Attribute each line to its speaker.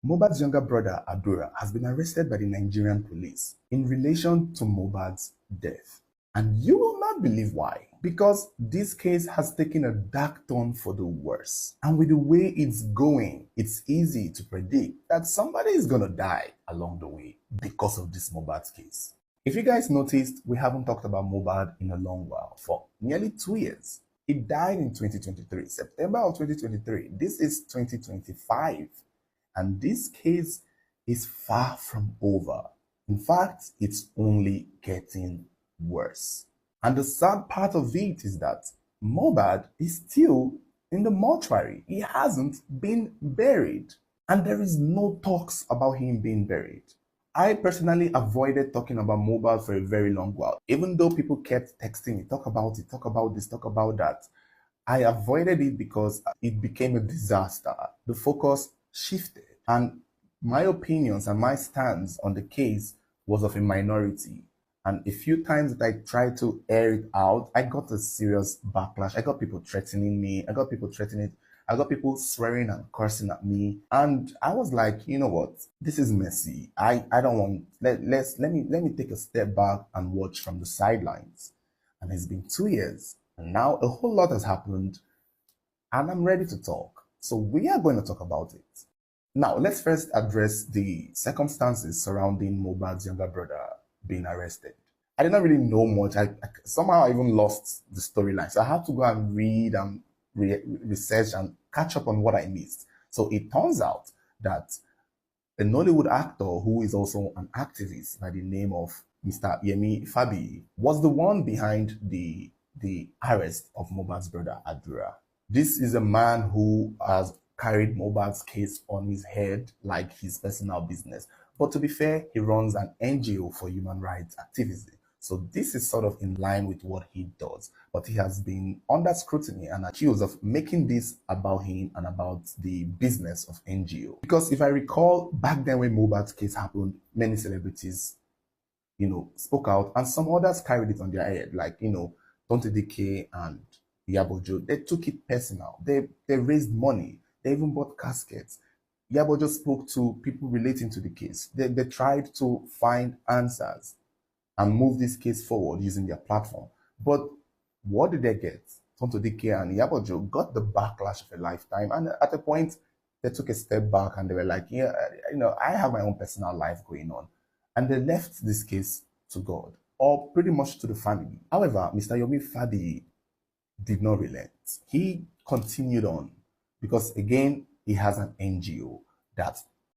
Speaker 1: Mohbad's younger brother, Abdullah, has been arrested by the Nigerian police in relation to Mohbad's death. And you will not believe why. Because this case has taken a dark turn for the worse. And with the way it's going, it's easy to predict that somebody is going to die along the way because of this Mohbad case. If you guys noticed, we haven't talked about Mohbad in a long while, for nearly 2 years. He died in 2023, September of 2023. This is 2025. And this case is far from over. In fact, it's only getting worse. And the sad part of it is that Mohbad is still in the mortuary. He hasn't been buried. And there is no talks about him being buried. I personally avoided talking about Mohbad for a very long while. Even though people kept texting me, talk about it, talk about this, talk about that. I avoided it because it became a disaster. The focus shifted. And my opinions and my stance on the case was of a minority. And a few times that I tried to air it out, I got a serious backlash. I got people threatening me. I got people swearing and cursing at me. And I was like, you know what? This is messy. I don't want, let me take a step back and watch from the sidelines. And it's been 2 years. And now a whole lot has happened. And I'm ready to talk. So we are going to talk about it. Now, let's first address the circumstances surrounding Mohbad's younger brother being arrested. I did not really know much. I somehow even lost the storyline. So I had to go and read and research and catch up on what I missed. So it turns out that a Nollywood actor who is also an activist by the name of Mr. Yemi Fabi was the one behind the arrest of Mohbad's brother, Adura. This is a man who has carried Mohbad's case on his head like his personal business. But to be fair, he runs an NGO for human rights activism. So this is sort of in line with what he does. But he has been under scrutiny and accused of making this about him and about the business of NGO. Because if I recall, back then when Mohbad's case happened, many celebrities, spoke out, and some others carried it on their head, like, Tonte Dike and Yabojo. They took it personal. They raised money. They even bought caskets. Yabo just spoke to people relating to the case. They tried to find answers and move this case forward using their platform. But what did they get? Tonto Dike and Yabojo got the backlash of a lifetime. And at a point, they took a step back and they were like, yeah, I have my own personal life going on. And they left this case to God, or pretty much to the family. However, Mr. Yomi Fadi did not relent. He continued on because, again, he has an NGO that